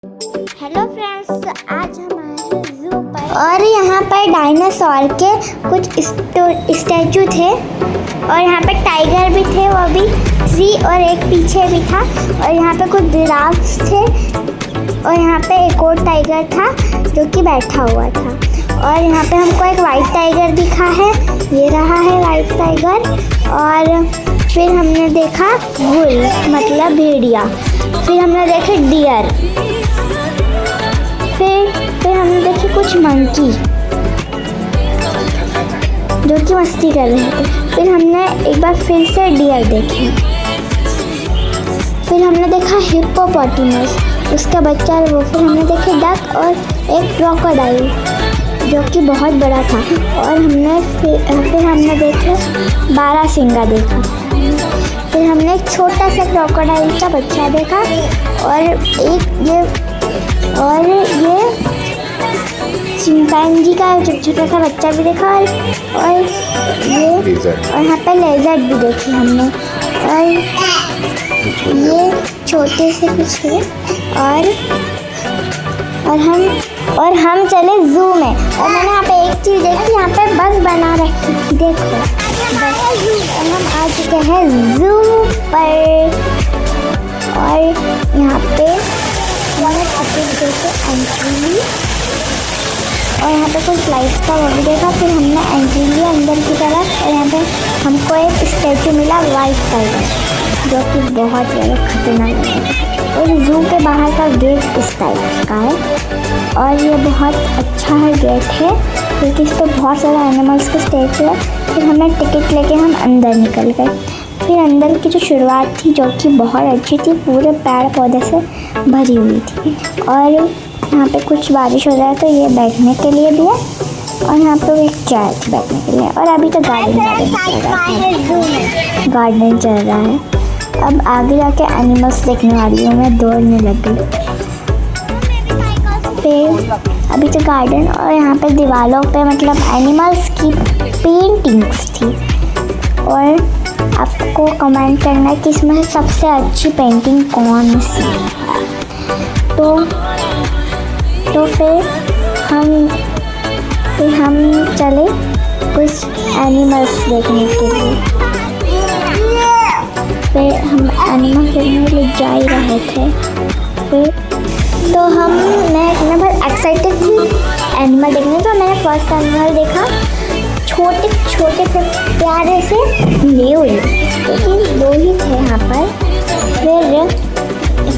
Hello friends, आज हम आए हैं जू पर और यहाँ पर डायनासोर के कुछ स्टैचू थे और यहाँ पे टाइगर भी थे, वो भी 3 और एक पीछे भी था। और यहाँ पे कुछ जिराफ्स थे और यहाँ पे एक और टाइगर था जो कि बैठा हुआ था। और यहाँ पे हमको एक वाइट टाइगर दिखा है, ये रहा है वाइट टाइगर। और फिर हमने देखा वुल्फ मतलब भेड़िया, फिर हमने देखे डियर, फिर हमने देखे कुछ मंकी जो कि मस्ती कर रहे थे। फिर हमने एक बार फिर से डियर देखे, फिर हमने देखा हिप्पोपोटेमस, उसका बच्चा वो। फिर हमने देखे डक और एक क्रोकोडाइल जो कि बहुत बड़ा था। और फिर हमने देखे बारहसिंगा देखा। फिर हमने एक छोटा सा क्रोकोडाइल का बच्चा देखा और ये चिंपैंजी का छोटा सा बच्चा भी देखा। और यहाँ पे लेजर्ड भी देखी हमने। और ये छोटे से कुछ है। और हम चले जू में और मैंने यहाँ पे एक चीज़ देखी, यहाँ पे बस बना रखी थी, देखो बस। और हम आ चुके हैं जू पर और यहाँ पे मैंने टिकट देके एंट्री ली और यहाँ पे कुछ लाइट्स का वो भी देखा। फिर हमने एंट्री ली अंदर की तरफ और यहाँ पे हमको एक स्टैचू मिला वाइट टाइगर जो कि बहुत ज़्यादा खतरनाक है। और जू के बाहर का गेट इस टाइप का है और ये बहुत अच्छा है गेट है क्योंकि इस पर बहुत सारे एनिमल्स के स्टैचू है। फिर हमें टिकट लेके हम अंदर निकल गए। फिर अंदर की जो शुरुआत थी जो कि बहुत अच्छी थी, पूरे पेड़ पौधे से भरी हुई थी। और यहाँ पे कुछ बारिश हो रहा है तो ये बैठने के लिए भी है और यहाँ पे एक चेयर थी बैठने के लिए। और अभी तो गार्डन चल रहा है। अब आगे जाके एनिमल्स देखने वाली हूँ, मैं दौड़ने लग गई। फिर अभी तो गार्डन और यहाँ पे दीवारों पे मतलब एनिमल्स की पेंटिंग्स थी। और आपको कमेंट करना है कि इसमें सबसे अच्छी पेंटिंग कौन सी है। तो फिर हम चले कुछ एनिमल्स देखने के लिए। फिर हम एनिमल देखने के लिए जा ही रहे थे। फिर तो मैं बहुत एक्साइटेड थी एनिमल देखने। तो मैंने फर्स्ट एनिमल देखा, छोटे छोटे से प्यारे से न्यूल, क्योंकि 2 ही थे यहाँ पर।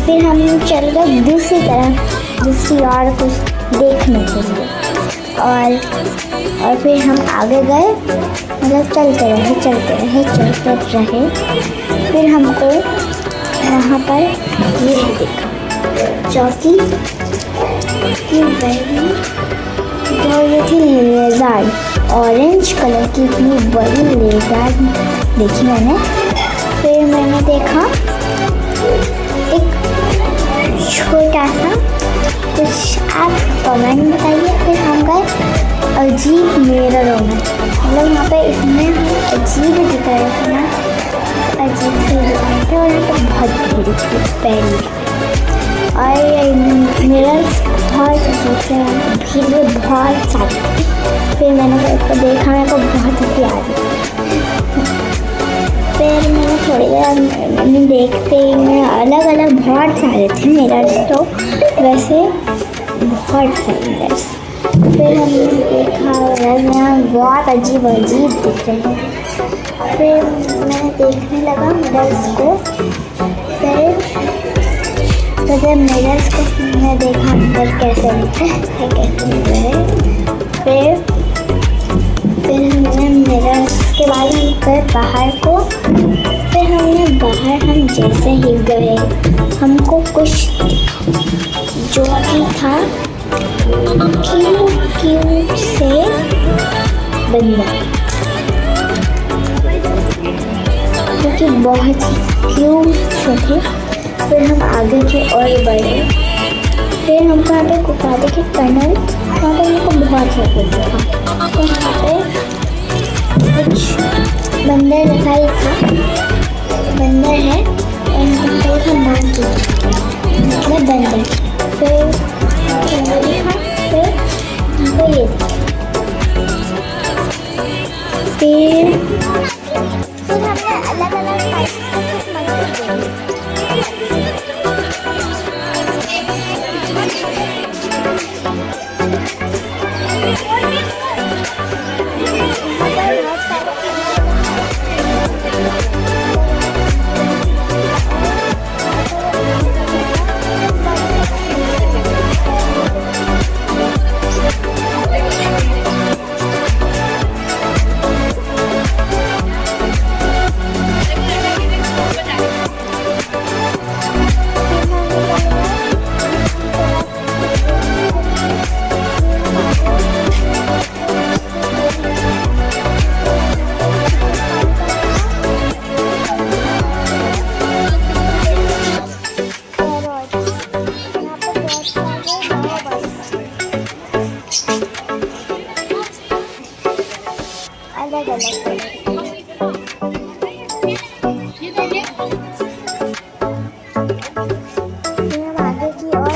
फिर हम चल गए दूसरी और कुछ देखने के लिए। और फिर हम आगे गए, मतलब चलते रहे। फिर हमको वहाँ पर ये दिखा चौकी जो ये थी लेज़र्ड, ऑरेंज कलर की इतनी बड़ी लेज़र्ड देखी मैंने। फिर मैंने देखा एक छोटा सा कुछ, आप कमेंट बताइए। फिर हम गए अजीब मिररों में, मतलब यहाँ पे इसमें अजीब दिख रहे थे ना, अजीब से दिख रहे थे। और यहाँ पर बहुत भीड़ थी पहले और मिरर्स बहुत अजीब से भीड़ बहुत सारी। फिर मैंने उसको देखा, मेरे को बहुत हंसी आ रही। फिर मैंने थोड़ी देर देखते ही अलग बहुत सारे थे मिरर्स, तो वैसे बहुत सारे मिरर्स। फिर हमने देखा मिरर्स बहुत अजीब दिख रहे थे। फिर मैंने देखने लगा मिरर्स को। तो जब मिरर्स को मैंने देखा अंदर कैसे दिख रहे हैं। फिर हमने मिरर्स के बाद हम गए बाहर को। फिर हमने बाहर हम जैसे ही गए हमको कुछ जो भी था क्यूट से बंदर, जो कि बहुत ही क्यूट से थे। फिर हम आगे की ओर बढ़े। फिर हमको यहाँ पे गुफा देखी, टनल, वहाँ पे हमको बहुत सारा देखा। तो यहाँ पे कुछ बंदर दिखाई था, बंदर है और यहाँ पे हम बात की मतलब बंदर। फिर हमने देखा, फिर हमको ये दिखा। फिर हमने अलग अलग टाइप के कुछ मछली देखी। अलग आगे की ओर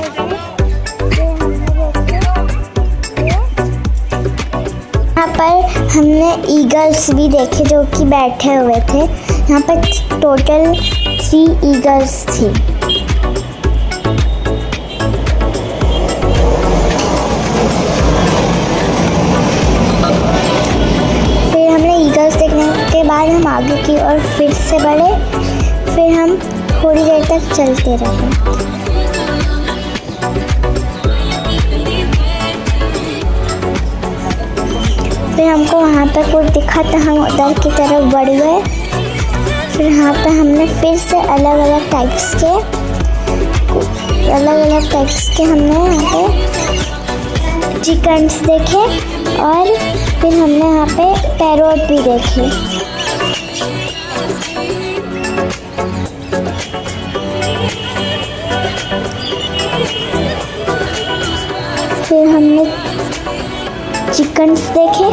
यहाँ पर हमने ईगल्स भी देखे जो कि बैठे हुए थे। यहाँ पर टोटल 3 ईगल्स थी। फिर हमने ईगल्स देखने के बाद हम आगे की ओर फिर से बढ़े। फिर हम थोड़ी देर तक चलते रहे। फिर हमको वहाँ पर कुछ दिखा तो हम उधर की तरफ बढ़ गए। फिर यहाँ पे हमने फिर से अलग अलग टाइप्स के हमने यहाँ पे चिकन्स देखे और फिर हमने यहाँ पे पैरोट भी देखे। फिर हमने चिकन्स देखे।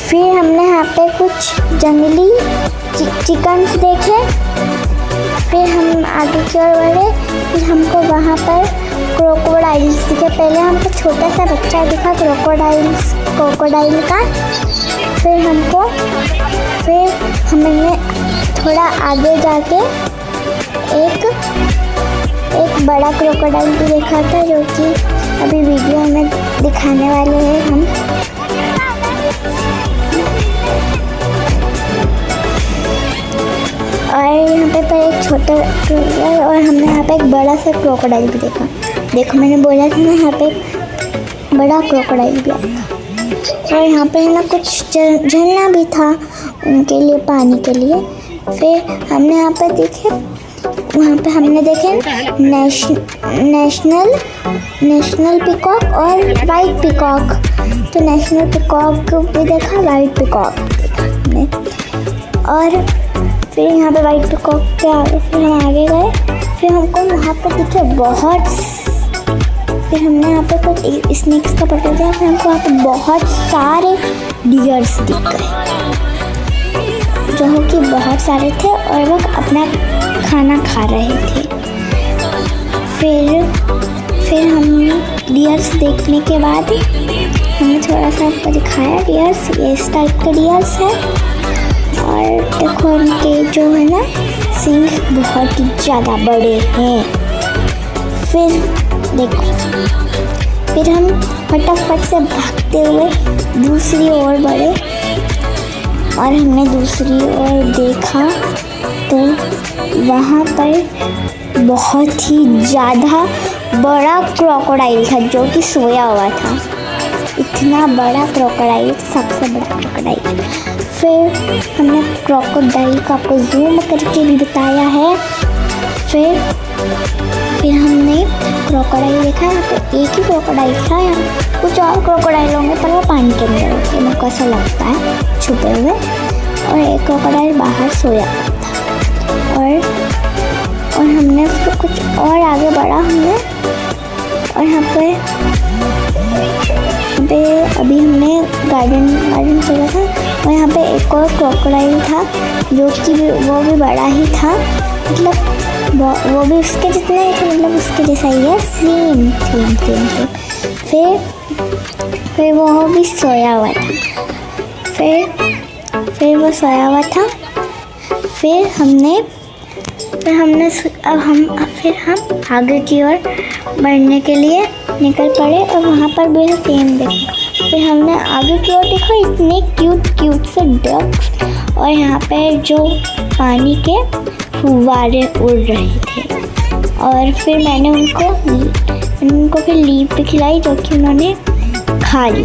फिर हमने यहाँ पे कुछ जंगली चिकन्स देखे। फिर हम आगे की ओर बढ़े। फिर हमको वहाँ पर क्रोकोडाइल्स दिखे। पहले हमको छोटा सा बच्चा दिखा क्रोकोडाइल का। फिर हमने थोड़ा आगे जाके एक बड़ा क्रोकोडाइल भी देखा था जो कि अभी वीडियो में दिखाने वाले हैं हम। और यहाँ पे एक छोटा और हमने यहाँ पे एक बड़ा सा क्रोकोडाइल भी देखा। देखो मैंने बोला था ना यहाँ पे एक बड़ा क्रोकोडाइल भी आया। और यहाँ पे है ना कुछ झरना भी था उनके लिए, पानी के लिए। फिर हमने यहाँ पे देखे, वहाँ पे हमने देखे नेशनल पिकॉक और वाइट पिकॉक। तो नेशनल पिकॉक भी देखा, वाइट पिकॉक देखा हमने। और फिर यहाँ पे वाइट पिकॉक के आगे फिर हम आगे गए। फिर हमको वहाँ पर दिखे बहुत। फिर हमने यहाँ पे कुछ स्नेक्स का पता दिया। फिर हमको वहाँ पे बहुत सारे डियर्स दिख गए जो कि बहुत सारे थे और वो अपना खाना खा रहे थे। फिर हम डियर्स देखने के बाद हमने थोड़ा सा आपको दिखाया डियर्स। ये इस टाइप के डियर्स है और देखो उनके जो है ना सींग बहुत ही ज़्यादा बड़े हैं। फिर देखो, फिर हम फटाफट से भागते हुए दूसरी ओर बढ़े और हमने दूसरी ओर देखा तो वहाँ पर बहुत ही ज़्यादा बड़ा क्रोकोडाइल था जो कि सोया हुआ था। इतना बड़ा क्रोकोडाइल, सबसे बड़ा क्रोकोडाइल। फिर हमने क्रोकोडाइल को आपको जूम करके भी बताया है। फिर हमने क्रोकोडाइल देखा। यहाँ पे एक ही क्रोकोडाइल था, यहाँ कुछ और क्रोकोडाइल होंगे पर वो पानी के अंदर होते, मेरे को ऐसा लगता है छुपे हुए। और एक क्रोकोडाइल बाहर सोया हुआ था। और हमने फिर कुछ और आगे बढ़ा हमने। और यहाँ पे अभी हमने गार्डन चला था और यहाँ पे एक और क्रोकोडाइल था जो कि वो भी बड़ा ही था। मतलब वो भी उसके जितना ही था, मतलब उसके जैसा ही है, सेम। फिर वो भी सोया हुआ था। फिर वो सोया हुआ था। फिर हम आगे की ओर बढ़ने के लिए निकल पड़े और वहाँ पर भी सेम देखा। फिर हमने आगे की ओर देखा, इतने क्यूट से डक्स, और यहाँ पे जो पानी के फुव्वारे उड़ रहे थे। और फिर मैंने उनको फिर लीफ भी खिलाई, जो कि उन्होंने खा ली।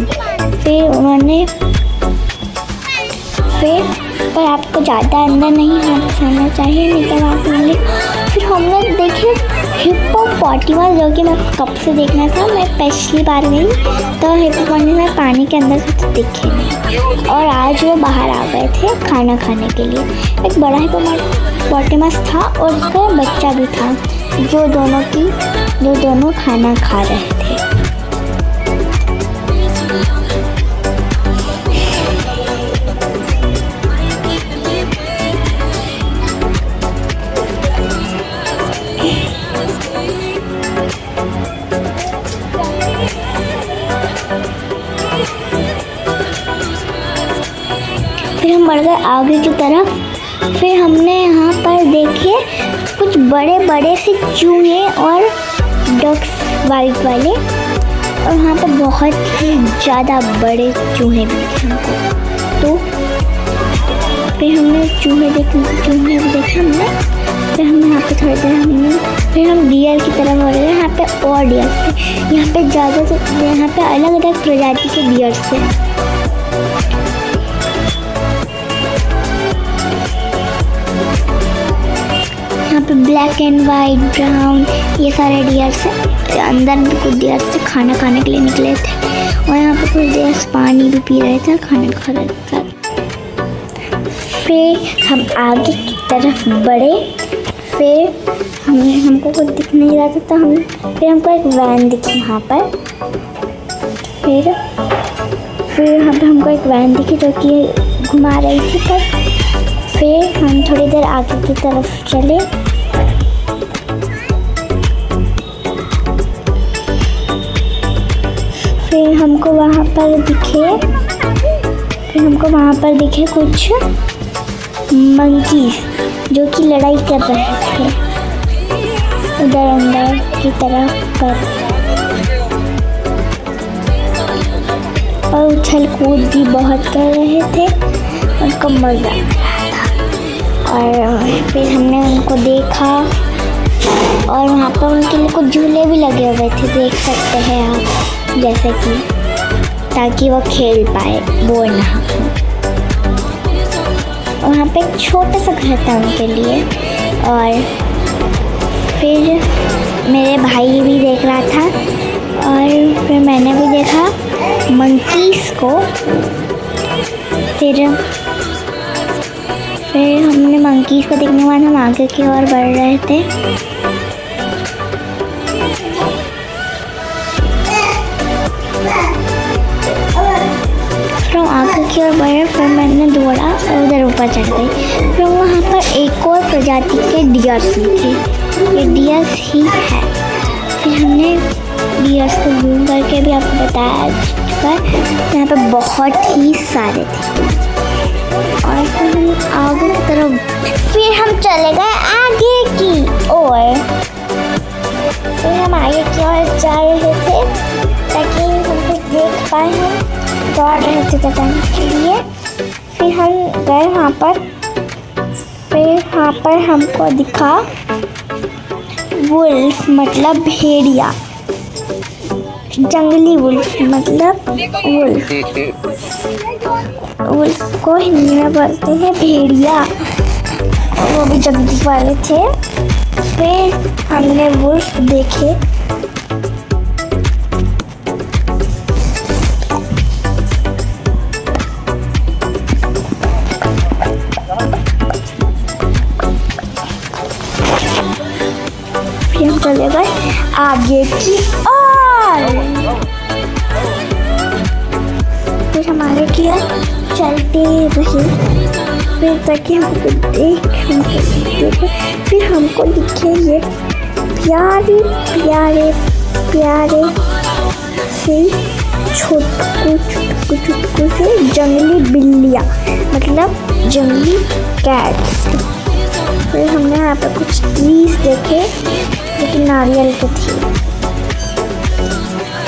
पर आपको ज़्यादा अंदर नहीं घुसाना चाहिए, नहीं तो आप लोग। फिर हमने देखे हिप्पोपोटेमस, जो कि मैं कब से देखना था, मैं पिछली बार गई तो हिप्पोपोटेमस पानी के अंदर से तो दिखे नहीं, और आज वो बाहर आ गए थे खाना खाने के लिए। एक बड़ा हिप्पोपोटेमस था और उसका बच्चा भी था, जो दोनों खाना खा रहे थे। फिर हम बढ़ गए आगे की तरफ। फिर हमने यहाँ पर देखे कुछ बड़े से चूहे और डक्स वाइट वाले, और वहाँ पर बहुत ही ज़्यादा बड़े चूहे भी थे हमको। तो फिर हमने चूहे भी देखे हमने। फिर हम यहाँ पे थोड़ी देर फिर हम डियर की तरफ बढ़ गए। यहाँ पे और डियर थे, यहाँ पे अलग अलग प्रजाति के डियर थे। यहाँ पे ब्लैक एंड वाइट, ब्राउन, ये सारे डियर्स हैं। अंदर भी कुछ डियर्स थे, खाना खाने के लिए निकले थे, और यहाँ पे कुछ डियर्स पानी भी पी रहे थे, खाना खा रहे थे। फिर हम आगे की तरफ बढ़े। फिर हमको कुछ दिख नहीं रहा था, तो फिर हमको एक वैन दिखी वहाँ पर। फिर यहाँ पे हमको एक वैन दिखी, जो कि घुमा रही थी। फिर हम थोड़ी देर आगे की तरफ चले। फिर हमको वहाँ पर दिखे कुछ मंकीज, जो कि लड़ाई कर रहे थे उधर अंदर की तरफ पर, और उछल कूद भी बहुत कर रहे थे, उनको मजा आ रहा था। और फिर हमने उनको देखा, और वहाँ पर उनके लिए कुछ झूले भी लगे हुए थे, देख सकते हैं आप, जैसे कि ताकि वो खेल पाए, बोर ना हो। वहाँ पे एक छोटा सा घर था उनके लिए। और फिर मेरे भाई भी देख रहा था, और फिर मैंने भी देखा मंकीज़ को। फिर हमने मंकीज़ को देखने के बाद हम आगे की ओर बढ़ रहे थे। फिर आगे की ओर बढ़े। फिर मैंने दौड़ा और उधर ऊपर चढ़ गई। फिर वहाँ पर एक और प्रजाति के डियर्स थे, ये डियर्स ही है। फिर हमने डियर्स को जूम करके भी आपको बताया चुका है, यहाँ पे बहुत ही सारे थे। और फिर हम आगे की तरफ, फिर हम चले गए आगे की ओर। फिर हम आगे की ओर जा रहे थे ताकि हम कुछ देख पाए, हम दौड़ रहे थे बताने के लिए। फिर हम गए वहाँ पर। फिर वहाँ पर हमको दिखा वुल्फ, मतलब भेड़िया, जंगली वुल्फ मतलब वुल्फ। वुल्फ को हिंदी में बोलते हैं भेड़िया, वो भी जंगली वाले थे। फिर हमने वुल्फ देखे। फिर हम चले गए आगे की ओर। फिर हम आगे की ओर चलते रहे। फिर ताकि हमको देखे, फिर हमको दिखे ये प्यारे प्यारे प्यारे से छुटकू से जंगली बिल्लियाँ, मतलब जंगली कैट्स। फिर हमने यहाँ पे कुछ ट्रीज देखे जो कि नारियल के थे।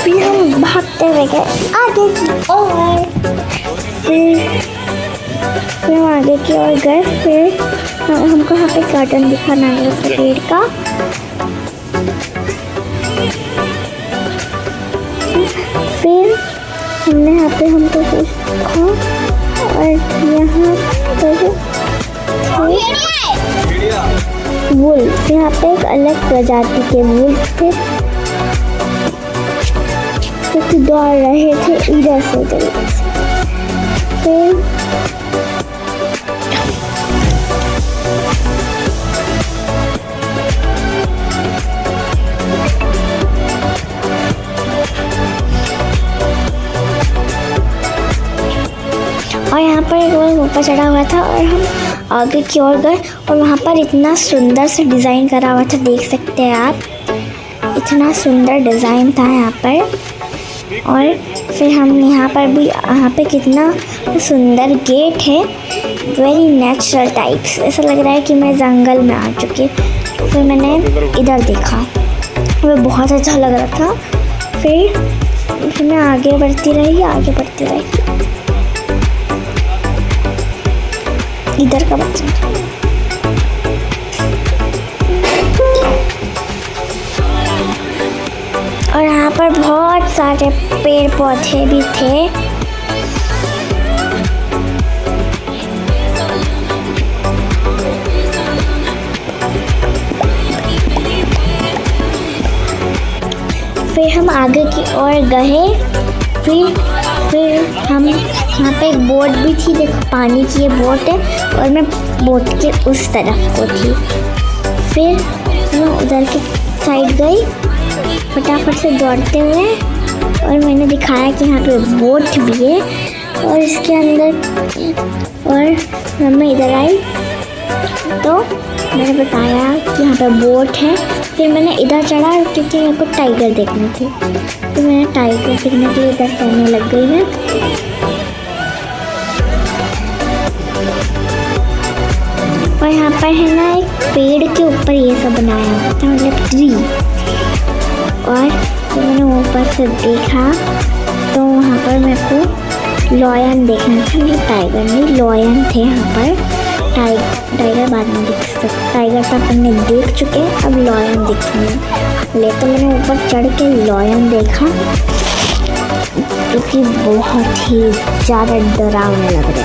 फिर हम भागते हुए गए आगे की ओर। फिर हम आगे की ओर गए। फिर हमको यहाँ पे गार्डन दिखा नारियल के पेड़ का। फिर हमने यहाँ पे हमको कुछ दिखा और यहाँ पर वुल्फ, यहाँ पे एक अलग प्रजाति के वुल्फ थे जो कि दौड़ रहे थे इधर से उधर से। फिर और यहाँ पर एक और ऊपर चढ़ा हुआ था और हम आगे की ओर गए और वहाँ पर इतना सुंदर से डिज़ाइन करा हुआ था, देख सकते हैं आप, इतना सुंदर डिज़ाइन था यहाँ पर। और फिर हम यहाँ पर भी, यहाँ पे कितना सुंदर गेट है, वेरी नेचुरल टाइप्स, ऐसा लग रहा है कि मैं जंगल में आ चुकी। फिर मैंने इधर देखा, वो बहुत अच्छा लग रहा था। फिर मैं आगे बढ़ती रही। इधर का बच्चा और यहाँ पर बहुत सारे पेड़ पौधे भी थे। फिर हम आगे की ओर गए। फिर हम यहाँ पे एक बोट भी थी, देखो पानी की ये बोट है और मैं बोट के उस तरफ को थी। फिर मैं उधर की साइड गई फटाफट से दौड़ते हुए और मैंने दिखाया कि यहाँ पे बोट भी है और इसके अंदर, और मैं इधर आई तो मैंने बताया कि यहाँ पे बोट है। फिर मैंने इधर चढ़ा क्योंकि मेरे को टाइगर देखनी थी, तो मैंने टाइगर देखने के लिए इधर चढ़ने लग गई मैं। और यहाँ पर है ना एक पेड़ के ऊपर ये सब बनाया हुआ था, मतलब ट्री। और फिर मैंने ऊपर से देखा तो वहाँ पर मेरे को लॉयन देखना था, मतलब टाइगर नहीं, लॉयन थे यहाँ पर। टाइगर बाद में दिख सकता, टाइगर तो अपन ने देख चुके हैं, अब लॉयन दिखेंगे। तो मैंने ऊपर चढ़ के लॉयन देखा जो कि बहुत ही ज़्यादा डरावने लग रहे।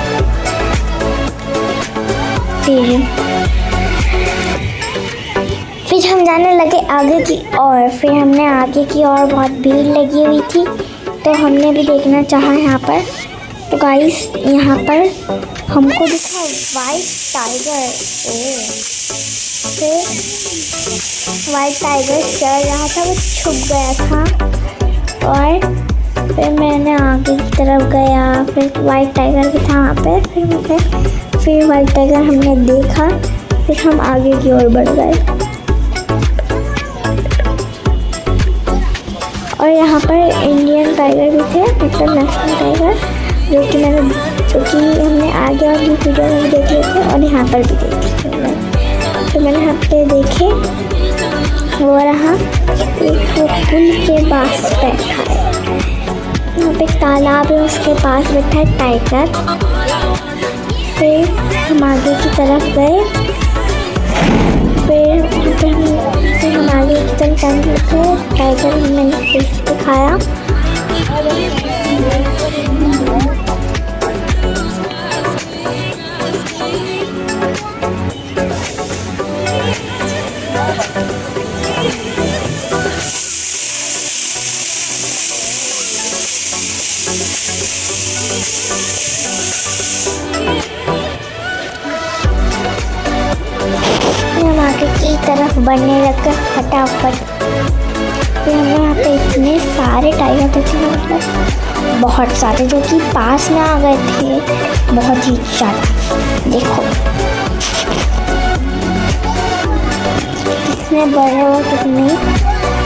फिर हम जाने लगे आगे की ओर। फिर हमने आगे की ओर, बहुत भीड़ लगी हुई थी तो हमने भी देखना चाहा यहाँ पर। तो गाइस यहाँ पर हमको दिखा वाइट टाइगर। फिर वाइट टाइगर चल रहा था, वो छुप गया था। और फिर मैंने आगे की तरफ गया, फिर वाइट टाइगर भी था वहाँ पे। फिर वाइट टाइगर हमने देखा, फिर हम आगे की ओर बढ़ गए। और यहाँ पर इंडियन टाइगर भी थे, मतलब नेशनल टाइगर, जो कि हमने आगे वाली वीडियो में भी देख लिए थे और यहाँ पर भी देखे थे। तो मैंने यहाँ पे देखे, वो रहा एक पुल के पास बैठा है, यहाँ पे एक तालाब है, उसके पास बैठा है टाइगर। फिर हम आगे की तरफ गए। फिर हम आगे की तरफ जाने लगे। टाइगर मैंने फिर दिखाया। हम आगे की तरफ बढ़ने लगे फटाफट। फिर हमने यहाँ पे इतने सारे टाइगर देखे हैं, मतलब बहुत सारे, जो कि पास में आ गए थे, बहुत ही ज़्यादा। देखो कितने बड़े और कितने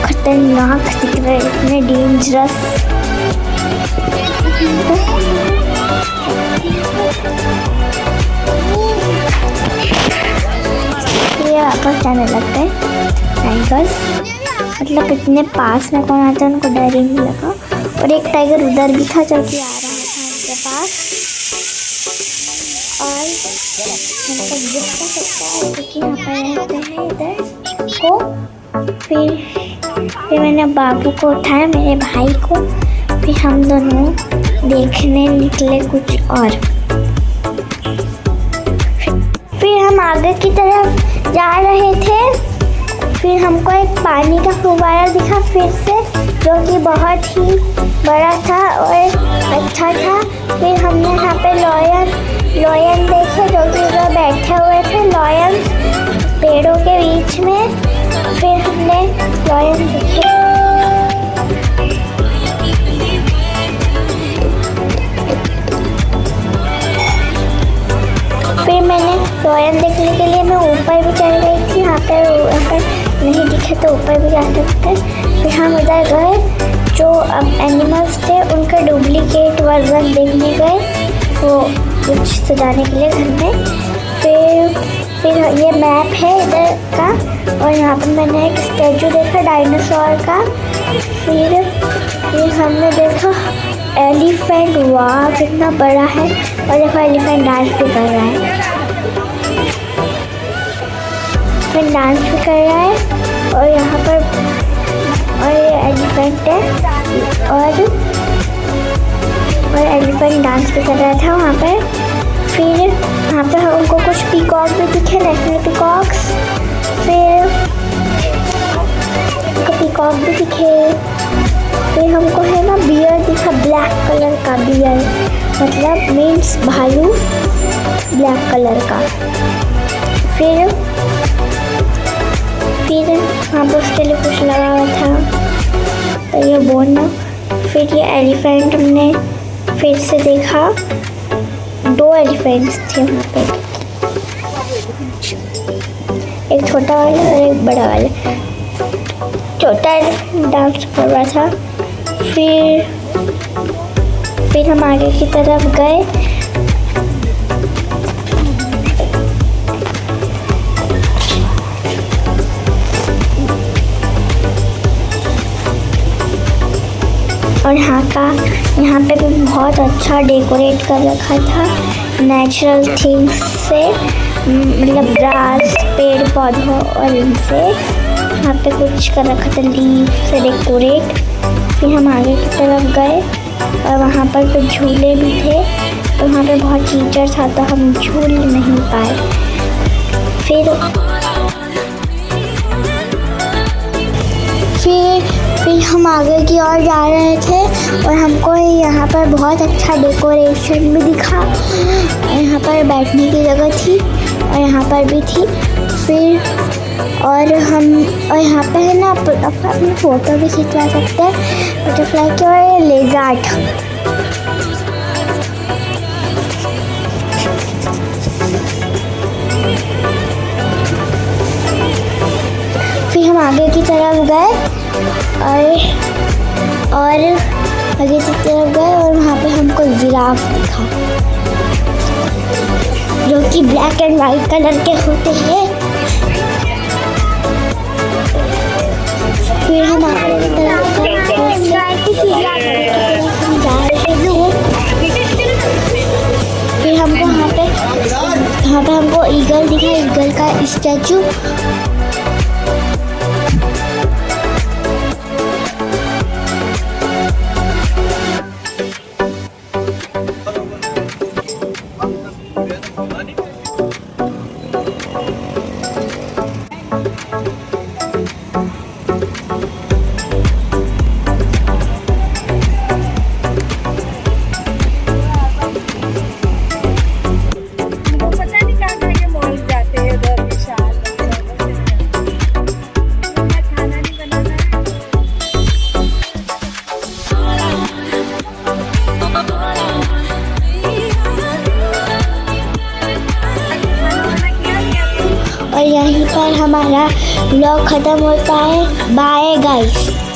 खतरनाक दिख रहे, इतने डेंजरस। ये वापस जाने लगते हैं टाइगर्स, मतलब इतने पास में कौन आता है, उनको डर ही नहीं लगा। और एक टाइगर उधर भी था जो कि आ रहा था उनके पास, और उनको दिख सकता है क्योंकि यहाँ पर रहते हैं इधर को। फिर मैंने बाबू को उठाया, मेरे भाई को, फिर हम दोनों देखने निकले कुछ और। फिर हम आगे की तरफ जा रहे थे, फिर हमको एक पानी का फुव्वारा दिखा फिर से, जो कि बहुत ही बड़ा था और अच्छा था। फिर हमने यहाँ पे लॉयन देखे, जो कि उधर बैठे हुए थे, लॉयन पेड़ों के बीच में। फिर हमने लॉयन देखे, फिर मैंने लॉयन देखने के लिए मैं ऊपर भी चढ़ गई थी। यहाँ पर नहीं दिखे तो ऊपर भी जा सकते। फिर हम उधर गए, जो अब एनिमल्स थे उनका डुप्लीकेट वर्जन देखने गए, वो कुछ सजाने के लिए घर में। फिर ये मैप है इधर का, और यहाँ पर मैंने एक स्टैचू देखा डायनासोर का। फिर हमने देखा एलिफेंट, वाह कितना बड़ा है, और देखो एलिफेंट डांस भी कर रहा है, फिर डांस भी कर रहा है। और यहाँ पर और ये एलिफेंट है, और एलिफेंट डांस भी कर रहा था वहाँ पर। फिर यहाँ पर हमको कुछ पीकॉक भी दिखे, नेशनल पीकॉक्स। फिर पीकॉक भी दिखे। फिर हमको है ना बियर दिखा, ब्लैक कलर का बियर, मतलब मीन्स भालू ब्लैक कलर का। फिर वहाँ पर उसके लिए कुछ लगा हुआ था, तो ये बोन। फिर ये एलिफेंट हमने फिर से देखा, 2 एलिफेंट्स थे वहाँ पे, एक छोटा वाला और एक बड़ा वाला। छोटा एलिफेंट डांस कर रहा था। फिर हम आगे की तरफ गए, और यहाँ पे भी बहुत अच्छा डेकोरेट कर रखा था नेचुरल थिंग्स से, मतलब ग्रास, पेड़ पौधों और इनसे। यहाँ पे कुछ कर रखा था लीफ से डेकोरेट। फिर हम आगे की तरफ गए, और वहाँ पर कुछ झूले भी थे, तो वहाँ पे बहुत कीचड़ था तो हम झूल नहीं पाए। फिर हम आगे की ओर जा रहे थे, और हमको यहाँ पर बहुत अच्छा डेकोरेशन भी दिखा। यहाँ पर बैठने की जगह थी, और यहाँ पर भी थी। और यहाँ पे है ना अपनी फ़ोटो भी खिंचवा सकते हैं बटरफ्लाई की, और लेज़ार्ड। फिर हम आगे की तरफ गए, और आगे की तरफ गए, और वहाँ पे हमको जिराफ दिखा, जो कि ब्लैक एंड वाइट कलर के होते हैं। फिर हम आगे की तरफ फिर हमको यहाँ पे हमको ईगल दिखा, ईगल का स्टैचू। व्लॉग खत्म होता है। Bye guys.